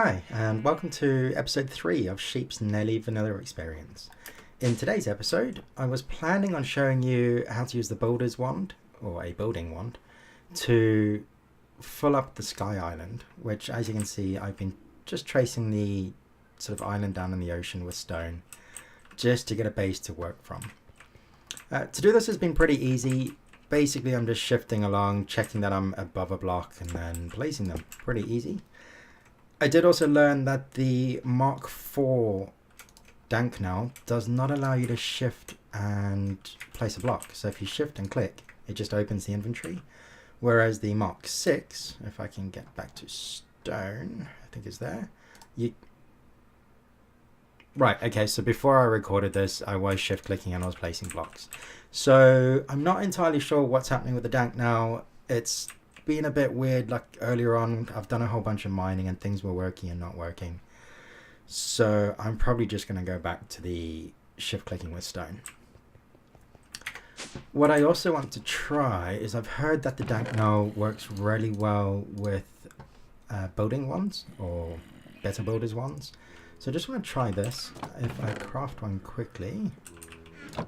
Hi, and welcome to episode 3 of Sheep's Nearly Vanilla Experience. In today's episode, I was planning on showing you how to use the builder's wand, or a building wand, to fill up the sky island, which as you can see, I've been just tracing the sort of island down in the ocean with stone, just to get a base to work from. To do this has been pretty easy. Basically, I'm just shifting along, checking that I'm above a block, and then placing them. Pretty easy. I did also learn that the Mark IV dank now does not allow you to shift and place a block. So if you shift and click, it just opens the inventory. Whereas the Mark VI, if I can get back to stone, I think it's there. Right, okay, so before I recorded this, I was shift clicking and I was placing blocks. So I'm not entirely sure what's happening with the dank now. It's been a bit weird. Like earlier on, I've done a whole bunch of mining and things were working and not working. So I'm probably just going to go back to the shift clicking with stone. What I also want to try is I've heard that the dank now works really well with building wands or better builders wands. So I just want to try this. If I craft one quickly, it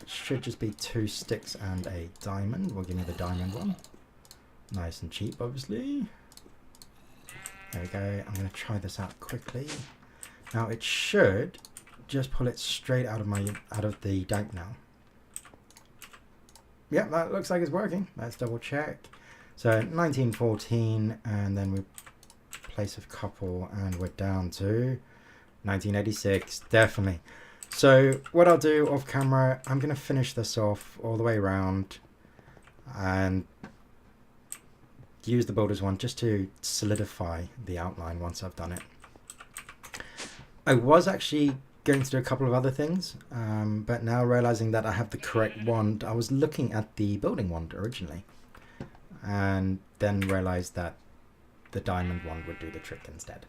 should just be 2 sticks and a diamond. We'll give me the diamond one. Nice and cheap, obviously. There we go. I'm going to try this out quickly. Now it should just pull it straight out of the dank now. Yep, that looks like it's working. Let's double check. So 1914, and then we place a couple, and we're down to 1986. Definitely. So what I'll do off camera, I'm going to finish this off all the way around and use the builder's one just to solidify the outline once I've done it. I was actually going to do a couple of other things, but now realizing that I have the correct wand, I was looking at the building wand originally and then realized that the diamond wand would do the trick instead.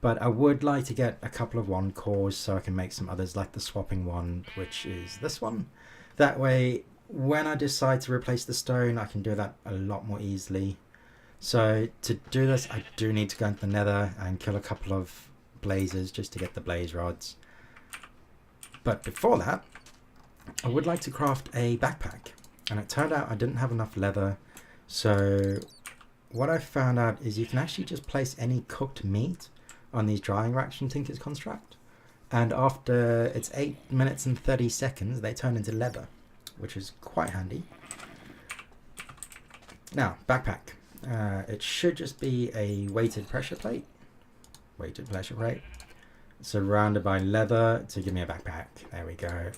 But I would like to get a couple of wand cores so I can make some others, like the swapping wand, which is this one. That way, when I decide to replace the stone, I can do that a lot more easily. So to do this, I do need to go into the Nether and kill a couple of blazes just to get the blaze rods. But before that, I would like to craft a backpack. And it turned out I didn't have enough leather. So what I found out is you can actually just place any cooked meat on these drying racks from Tinker's Construct. And after it's 8 minutes and 30 seconds, they turn into leather, which is quite handy. Now, backpack. It should just be a weighted pressure plate, surrounded by leather to give me a backpack. There we go.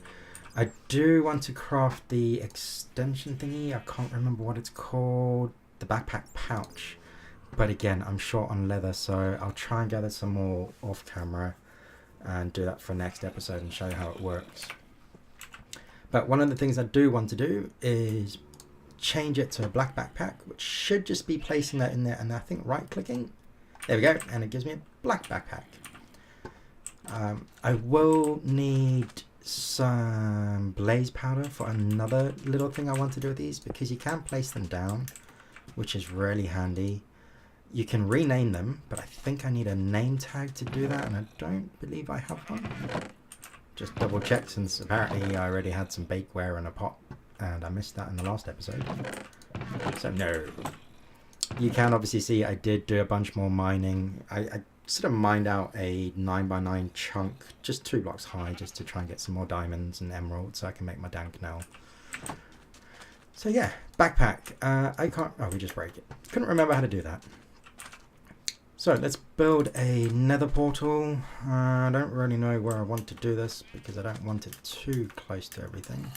I do want to craft the extension thingy. I can't remember what it's called. The backpack pouch. But again, I'm short on leather, so I'll try and gather some more off camera and do that for next episode and show you how it works. But one of the things I do want to do is change it to a black backpack, which should just be placing that in there, and I think right clicking, there we go, and it gives me a black backpack. I will need some blaze powder for another little thing I want to do with these, because you can place them down, which is really handy. You can rename them, but I think I need a name tag to do that, and I don't believe I have one. Just double check, since apparently I already had some bakeware in a pot and I missed that in the last episode. So no. You can obviously see I did do a bunch more mining. I sort of mined out a 9x9 chunk, just 2 blocks high, just to try and get some more diamonds and emeralds so I can make my dank now. So yeah, backpack. I can't, oh, we just break it. Couldn't remember how to do that. So let's build a nether portal. I don't really know where I want to do this because I don't want it too close to everything.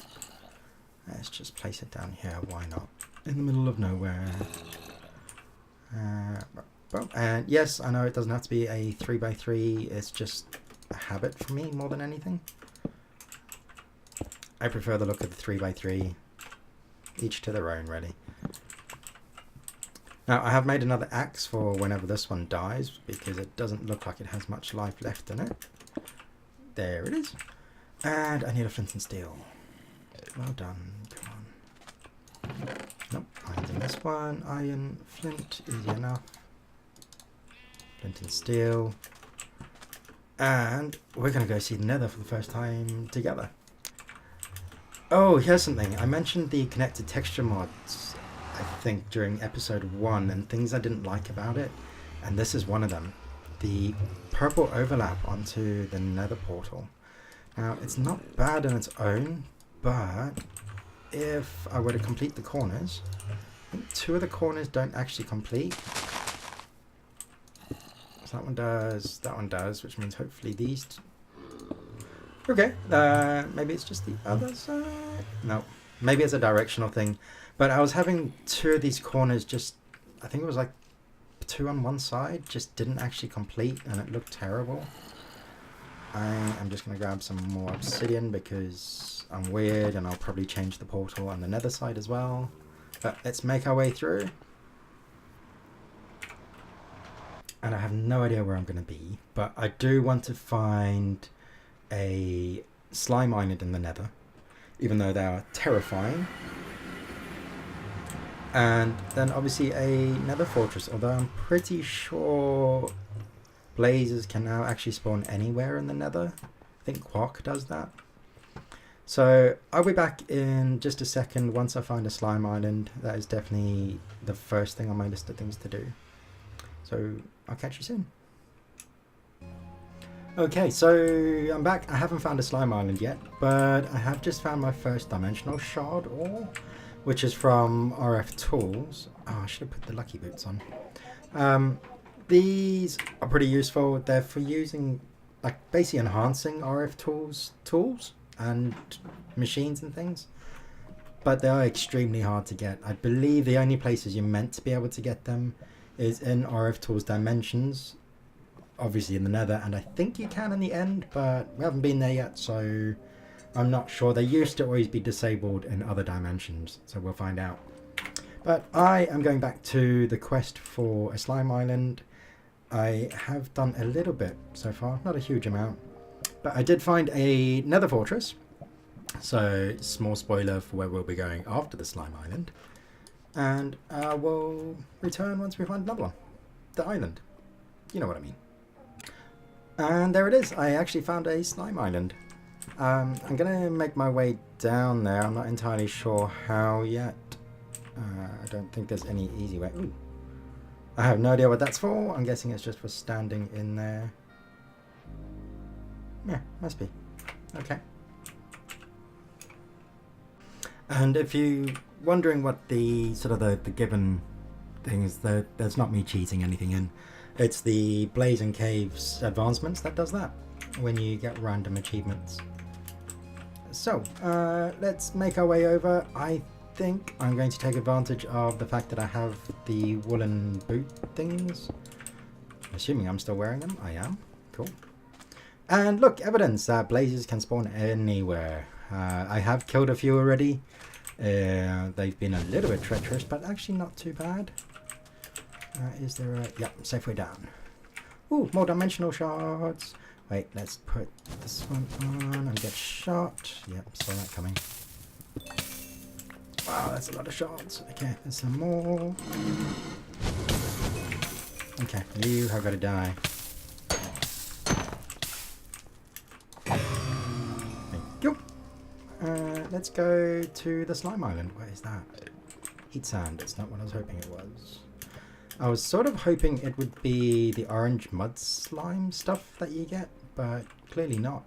Let's just place it down here, why not? In the middle of nowhere. And yes, I know it doesn't have to be a 3x3, it's just a habit for me more than anything. I prefer the look of the 3x3, each to their own really. Now I have made another axe for whenever this one dies, because it doesn't look like it has much life left in it. There it is. And I need a flint and steel. Well done, come on. Nope, iron's in this one. Iron, flint, easy enough. flint and steel. And we're going to go see the Nether for the first time together. Oh, here's something. I mentioned the connected texture mods, I think, during episode 1, and things I didn't like about it. And this is one of them. The purple overlap onto the Nether portal. Now, it's not bad on its own, but if I were to complete the corners, I think 2 of the corners don't actually complete. So that one does, which means hopefully these okay, maybe it's just the other side? No, maybe it's a directional thing. But I was having 2 of these corners just, I think it was like 2 on one side, just didn't actually complete, and it looked terrible. I'm just going to grab some more obsidian because I'm weird, and I'll probably change the portal on the Nether side as well. But let's make our way through. And I have no idea where I'm going to be, but I do want to find a slime island in the Nether, even though they are terrifying. And then obviously a Nether fortress, although I'm pretty sure blazes can now actually spawn anywhere in the Nether. I think Quark does that. So I'll be back in just a second once I find a slime island. That is definitely the first thing on my list of things to do. So I'll catch you soon. Okay, so I'm back. I haven't found a slime island yet, but I have just found my first dimensional shard ore, which is from RF Tools. Oh, I should have put the lucky boots on. These are pretty useful. They're for using, like, basically enhancing RF tools and machines and things. But they are extremely hard to get. I believe the only places you're meant to be able to get them is in RF Tools Dimensions, obviously in the Nether, and I think you can in the end, but we haven't been there yet, so I'm not sure. They used to always be disabled in other dimensions, so we'll find out. But I am going back to the quest for a slime island. I have done a little bit so far, not a huge amount, but I did find a Nether fortress, so small spoiler for where we'll be going after the slime island. And we'll return once we find another one. The island. You know what I mean. And there it is. I actually found a slime island. I'm going to make my way down there. I'm not entirely sure how yet. I don't think there's any easy way. Ooh. I have no idea what that's for. I'm guessing it's just for standing in there. Yeah, must be. Okay. And if you wondering what the sort of the given things, there's not me cheating anything in. It's the Blazing Caves advancements that does that when you get random achievements. So let's make our way over. I think I'm going to take advantage of the fact that I have the woolen boot things. Assuming I'm still wearing them. I am. Cool. And look, evidence that blazes can spawn anywhere. I have killed a few already. They've been a little bit treacherous, but actually not too bad. Is there a... Yep, safe way down. Ooh, more dimensional shards. Wait, let's put this one on and get shot. Yep, saw that coming. Wow, that's a lot of shards. Okay, there's some more. Okay, you have got to die. Thank you. Let's go to the slime island. What is that? Heat sand. It's not what I was hoping it was. I was sort of hoping it would be the orange mud slime stuff that you get, but clearly not.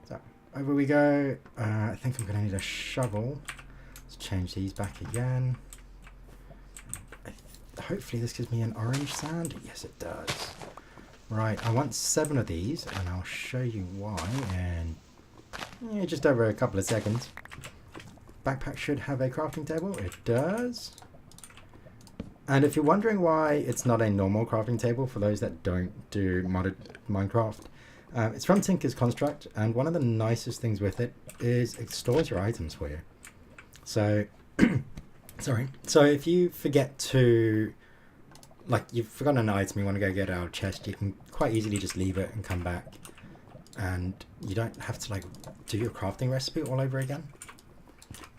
So, over we go. I think I'm going to need a shovel. Let's change these back again. Hopefully this gives me an orange sand. Yes, it does. Right, I want 7 of these, and I'll show you why in just over a couple of seconds. Backpack should have a crafting table. It does. And if you're wondering why it's not a normal crafting table, for those that don't do modded Minecraft, it's from Tinker's Construct, and one of the nicest things with it is it stores your items for you. So, sorry. So if you forget to, like, you've forgotten an item, you want to go get it out of chest, you can quite easily just leave it and come back. And you don't have to, like, do your crafting recipe all over again.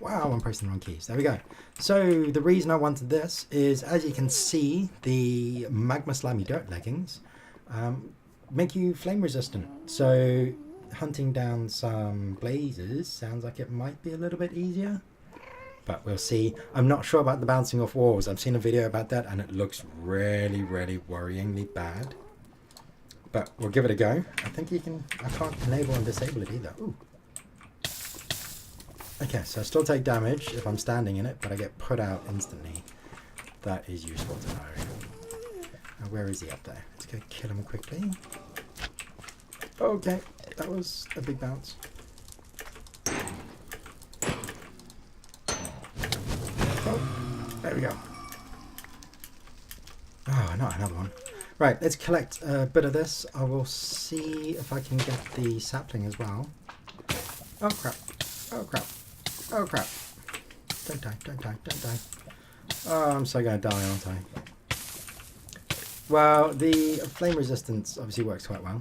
Wow, I'm pressing the wrong keys. There we go. So the reason I wanted this is, as you can see, the magma slimy dirt leggings make you flame resistant. So hunting down some blazes sounds like it might be a little bit easier. But we'll see. I'm not sure about the bouncing off walls. I've seen a video about that and it looks really, really worryingly bad. But we'll give it a go. I think you can... I can't enable and disable it either. Ooh. Okay, so I still take damage if I'm standing in it, but I get put out instantly. That is useful to know. Now, where is he up there? Let's go kill him quickly. Okay, that was a big bounce. Oh, there we go. Oh, not another one. Right, let's collect a bit of this. I will see if I can get the sapling as well. Oh crap. Oh crap. Oh crap. Don't die, don't die, don't die. Oh, I'm so going to die, aren't I? Well, the flame resistance obviously works quite well.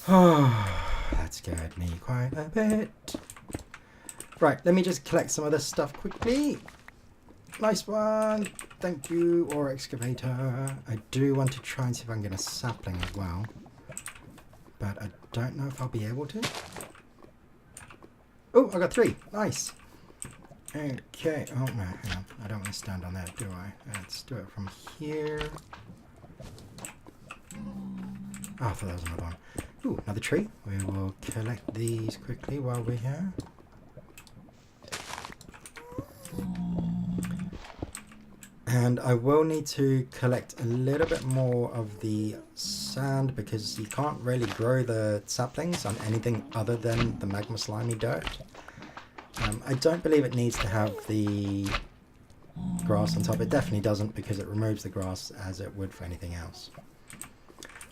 Oh, that scared me quite a bit. Right, let me just collect some of this stuff quickly. Nice one. Thank you, ore excavator. I do want to try and see if I can get a sapling as well. But I don't know if I'll be able to. Oh, I got 3. Nice. Okay. Oh, no, hang on. I don't want to stand on that, do I? Let's do it from here. Oh, I thought that was another one. Ooh, another tree. We will collect these quickly while we're here. And I will need to collect a little bit more of the sand because you can't really grow the saplings on anything other than the magma slimy dirt. I don't believe it needs to have the grass on top. It definitely doesn't because it removes the grass as it would for anything else.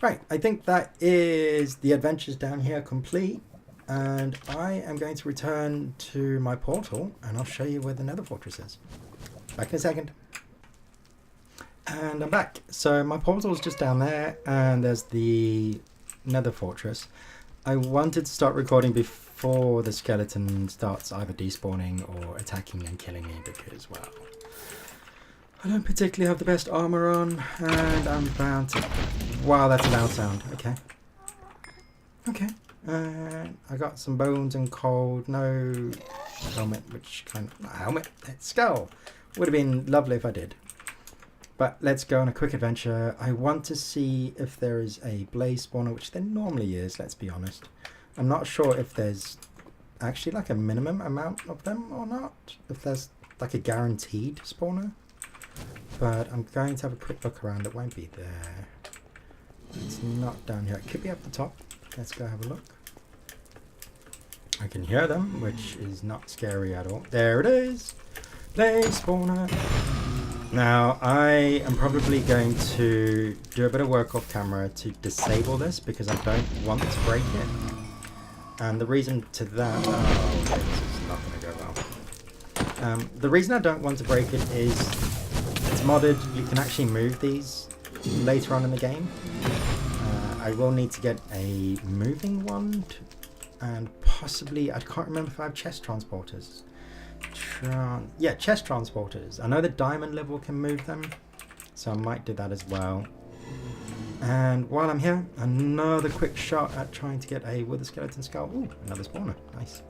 Right, I think that is the adventures down here complete. And I am going to return to my portal and I'll show you where the Nether fortress is. Back in a second. And I'm back. So my portal is just down there and there's the Nether fortress. I wanted to start recording before the skeleton starts either despawning or attacking and killing me because, well, I don't particularly have the best armor on and I'm bound to... Wow, that's a loud sound. Okay. Okay. I got some bones and coal. No helmet, which kind of... Not helmet, skull. Would have been lovely if I did. But let's go on a quick adventure. I want to see if there is a blaze spawner, which there normally is, let's be honest. I'm not sure if there's actually like a minimum amount of them or not. If there's like a guaranteed spawner. But I'm going to have a quick look around. It won't be there. It's not down here. It could be up the top. Let's go have a look. I can hear them, which is not scary at all. There it is. Blaze spawner. Now, I am probably going to do a bit of work off camera to disable this because I don't want to break it. And the reason to that... Oh, okay, this is not going to go well. The reason I don't want to break it is it's modded. You can actually move these later on in the game. I will need to get a moving one and possibly... I can't remember if I have chest transporters. Yeah, chest transporters. I know the diamond level can move them, so I might do that as well. And while I'm here, another quick shot at trying to get a wither skeleton skull. Ooh, another spawner. Nice.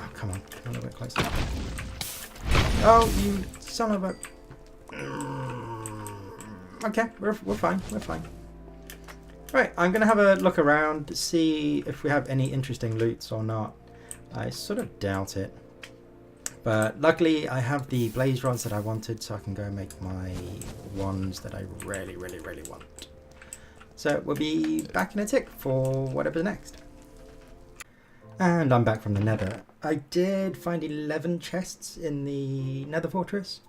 Oh, come on. Come a little bit closer. Oh, you son of a... Okay, we're fine. We're fine. Right, I'm going to have a look around to see if we have any interesting loots or not. I sort of doubt it. But luckily I have the blaze rods that I wanted, so I can go make my ones that I really, really, really want. So we'll be back in a tick for whatever's next. And I'm back from the Nether. I did find 11 chests in the Nether fortress.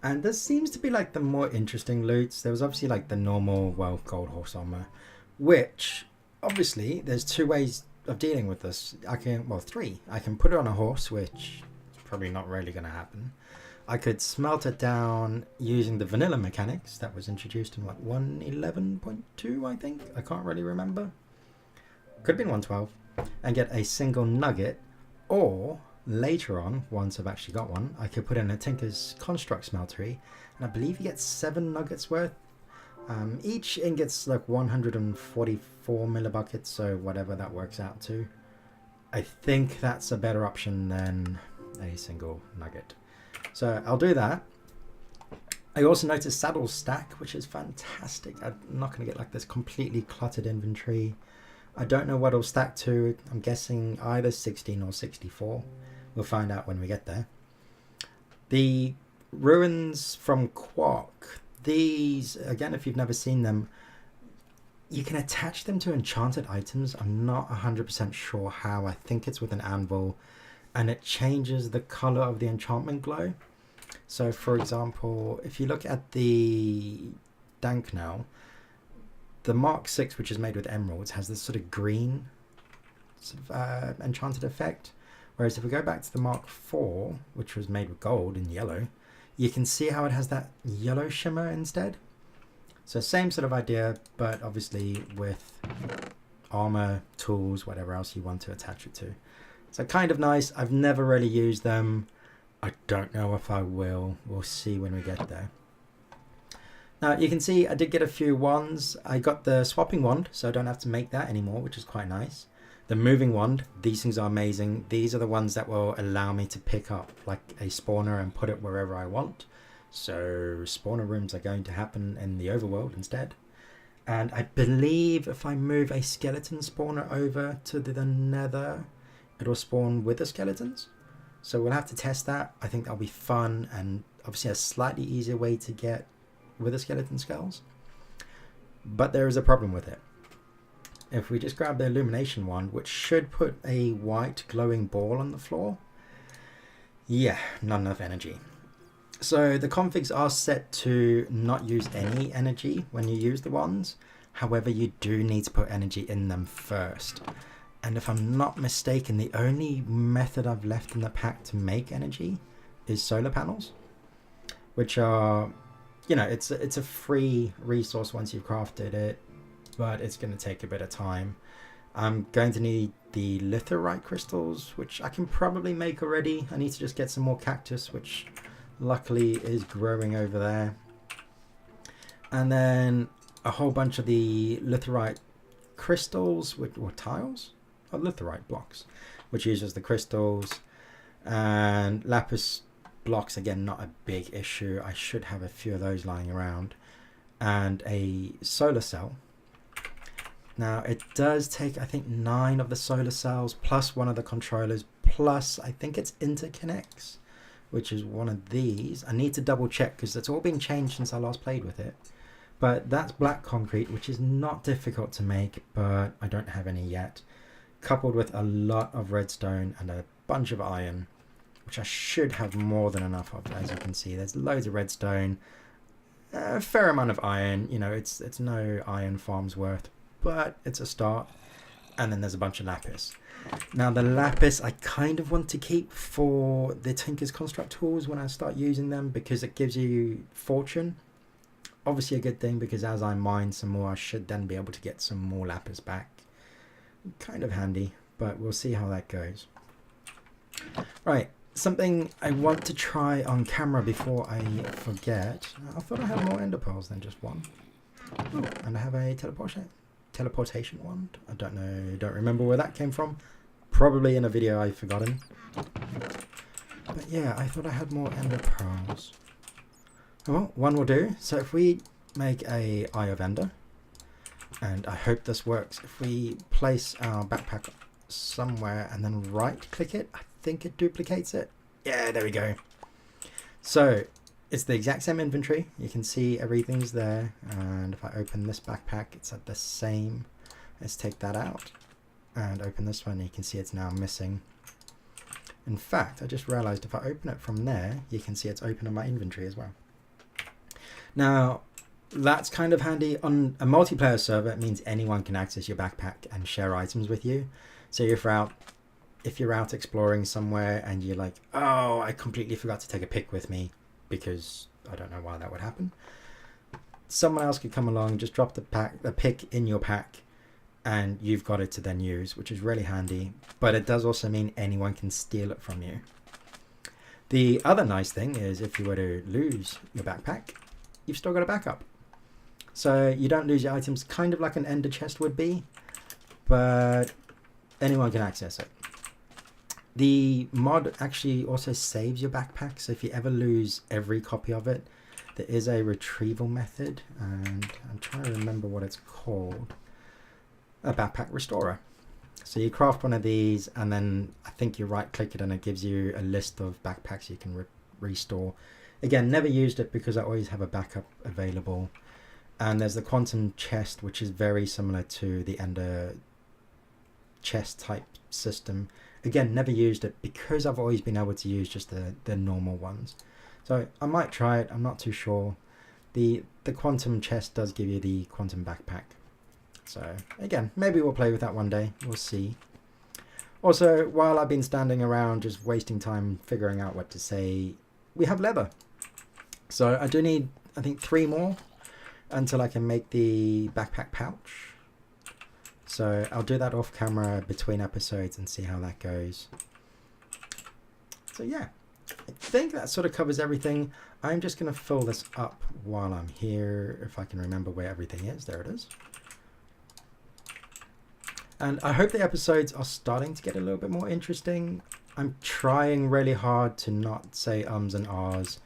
And this seems to be like the more interesting loots. There was obviously like the normal, well, gold horse armor, which obviously there's 2 ways of dealing with this. I can, well, 3. I can put it on a horse, which is probably not really going to happen. I could smelt it down using the vanilla mechanics that was introduced in what, 1.11.2, I think. I can't really remember. Could have been 1.12, and get a single nugget. Or later on, once I've actually got one, I could put in a Tinker's Construct Smeltery, and I believe you get 7 nuggets worth. Each ingot's like 144 millibuckets, so whatever that works out to. I think that's a better option than a single nugget. So I'll do that. I also noticed saddles stack, which is fantastic. I'm not going to get like this completely cluttered inventory. I don't know what it'll stack to. I'm guessing either 16 or 64. We'll find out when we get there. The ruins from Quark. These, again, if you've never seen them, you can attach them to enchanted items. I'm not 100% sure how. I think it's with an anvil. And it changes the color of the enchantment glow. So, for example, if you look at the Danknell, the Mark 6, which is made with emeralds, has this sort of green enchanted effect. Whereas if we go back to the Mark 4, which was made with gold and yellow, you can see how it has that yellow shimmer instead. So same sort of idea, but obviously with armor, tools, whatever else you want to attach it to. So kind of nice. I've never really used them. I don't know if I will. We'll see when we get there. Now you can see I did get a few wands. I got the swapping wand, so I don't have to make that anymore, which is quite nice. The moving wand, these things are amazing. These are the ones that will allow me to pick up like a spawner and put it wherever I want. So spawner rooms are going to happen in the overworld instead. And I believe if I move a skeleton spawner over to the Nether, it'll spawn with the skeletons. So we'll have to test that. I think that'll be fun and obviously a slightly easier way to get with the skeleton skulls. But there is a problem with it. If we just grab the illumination wand, which should put a white glowing ball on the floor. Yeah, not enough energy. So the configs are set to not use any energy when you use the wands. However, you do need to put energy in them first. And if I'm not mistaken, the only method I've left in the pack to make energy is solar panels, which are, you know, it's a free resource once you've crafted it, but it's going to take a bit of time. I'm going to need the litherite crystals, which I can probably make already. I need to just get some more cactus, which luckily is growing over there. And then a whole bunch of the litherite crystals, or tiles? Or litherite blocks, which uses the crystals. And lapis blocks, again, not a big issue. I should have a few of those lying around. And a solar cell. Now, it does take, I think, 9 of the solar cells, plus one of the controllers, plus, I think it's interconnects, which is one of these. I need to double check, because it's all been changed since I last played with it. But that's black concrete, which is not difficult to make, but I don't have any yet. Coupled with a lot of redstone and a bunch of iron, which I should have more than enough of. As you can see, there's loads of redstone, a fair amount of iron. You know, it's no iron farm's worth, but it's a start. And then there's a bunch of lapis. Now the lapis I kind of want to keep for the Tinker's Construct tools when I start using them, because it gives you fortune. Obviously a good thing, because as I mine some more, I should then be able to get some more lapis back. Kind of handy, but we'll see how that goes. Right, something I want to try on camera before I forget. I thought I had more ender pearls than just one. Oh, and I have a teleportation wand. I don't remember where that came from. Probably in a video I've forgotten. But yeah, I thought I had more ender pearls. Well, one will do. So if we make a Eye of Ender, and I hope this works. If we place our backpack somewhere and then right click it, I think it duplicates it. Yeah, there we go. So it's the exact same inventory. You can see everything's there. And if I open this backpack, it's at the same. Let's take that out and open this one. You can see it's now missing. In fact, I just realized if I open it from there, you can see it's open in my inventory as well. Now, that's kind of handy. On a multiplayer server, it means anyone can access your backpack and share items with you. So if you're out exploring somewhere and you're like, oh, I completely forgot to take a pick with me, because I don't know why that would happen. Someone else could come along, just drop the pick in your pack, and you've got it to then use, which is really handy, but it does also mean anyone can steal it from you. The other nice thing is if you were to lose your backpack, you've still got a backup. So you don't lose your items, kind of like an ender chest would be, but anyone can access it. The mod actually also saves your backpack, so if you ever lose every copy of it, there is a retrieval method, and I'm trying to remember what it's called. A backpack restorer. So you craft one of these, and then I think you right click it and it gives you a list of backpacks you can restore. Again, never used it because I always have a backup available. And there's the quantum chest, which is very similar to the ender chest type system. Again, never used it because I've always been able to use just the normal ones. So I might try it, I'm not too sure. The quantum chest does give you the quantum backpack. So again, maybe we'll play with that one day, we'll see. Also, while I've been standing around just wasting time figuring out what to say, we have leather. So I do need, I think, 3 more until I can make the backpack pouch. So I'll do that off camera between episodes and see how that goes. So yeah, I think that sort of covers everything. I'm just going to fill this up while I'm here, if I can remember where everything is. There it is. And I hope the episodes are starting to get a little bit more interesting. I'm trying really hard to not say ums and ahs.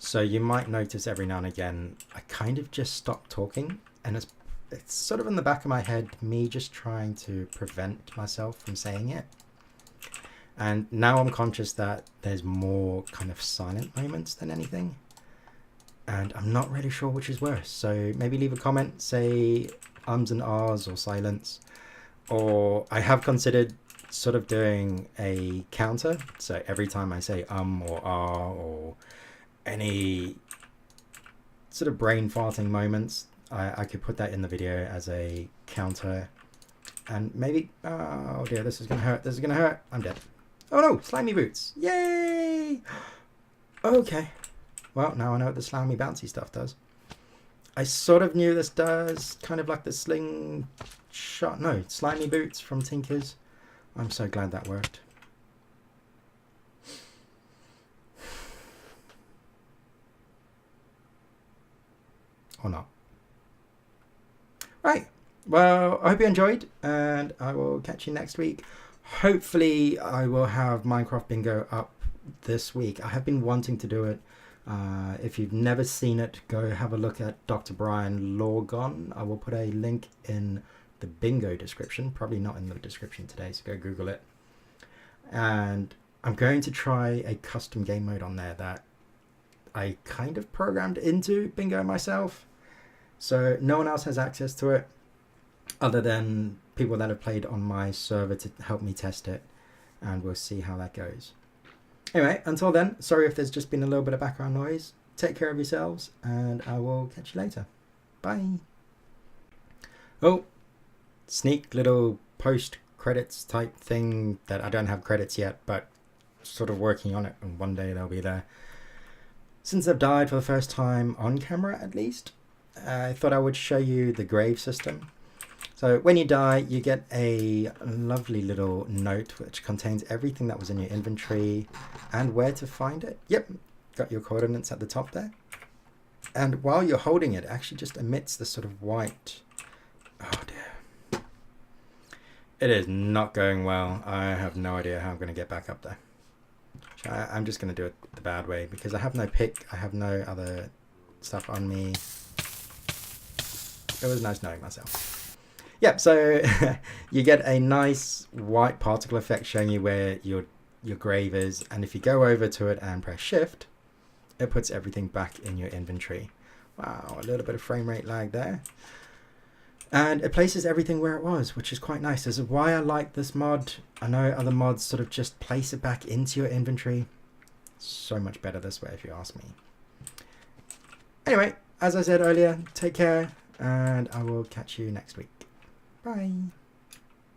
So you might notice every now and again, I kind of just stop talking, and it's sort of in the back of my head, me just trying to prevent myself from saying it. And now I'm conscious that there's more kind of silent moments than anything. And I'm not really sure which is worse. So maybe leave a comment, say ums and ahs or silence. Or I have considered sort of doing a counter. So every time I say or ah or any sort of brain farting moments, I could put that in the video as a counter. And maybe, oh dear, this is going to hurt. This is going to hurt. I'm dead. Oh no, slimy boots. Yay! Okay. Well, now I know what the slimy bouncy stuff does. I sort of knew this does, kind of like the sling shot. No, slimy boots from Tinkers. I'm so glad that worked. Or not. Right. Well, I hope you enjoyed, and I will catch you next week. Hopefully, I will have Minecraft Bingo up this week. I have been wanting to do it. If you've never seen it, go have a look at Dr. Brian Lorgon. I will put a link in the bingo description, probably not in the description today, so go Google it. And I'm going to try a custom game mode on there that I kind of programmed into Bingo myself. So no one else has access to it other than people that have played on my server to help me test it, and we'll see how that goes. Anyway, until then, sorry if there's just been a little bit of background noise. Take care of yourselves, and I will catch you later. Bye. Oh, sneak little post-credits type thing that I don't have credits yet, but sort of working on it, and one day they'll be there. Since I've died for the first time on camera, at least, I thought I would show you the grave system. So when you die, you get a lovely little note which contains everything that was in your inventory and where to find it. Yep, got your coordinates at the top there. And while you're holding it, it actually just emits this sort of white... Oh dear. It is not going well. I have no idea how I'm going to get back up there. I'm just going to do it the bad way because I have no pick. I have no other stuff on me. It was nice knowing myself. Yep, so you get a nice white particle effect showing you where your grave is, and if you go over to it and press shift, it puts everything back in your inventory. Wow, a little bit of frame rate lag there. And it places everything where it was, which is quite nice. This is why I like this mod. I know other mods sort of just place it back into your inventory. So much better this way if you ask me. Anyway, as I said earlier, take care, and I will catch you next week. Bye.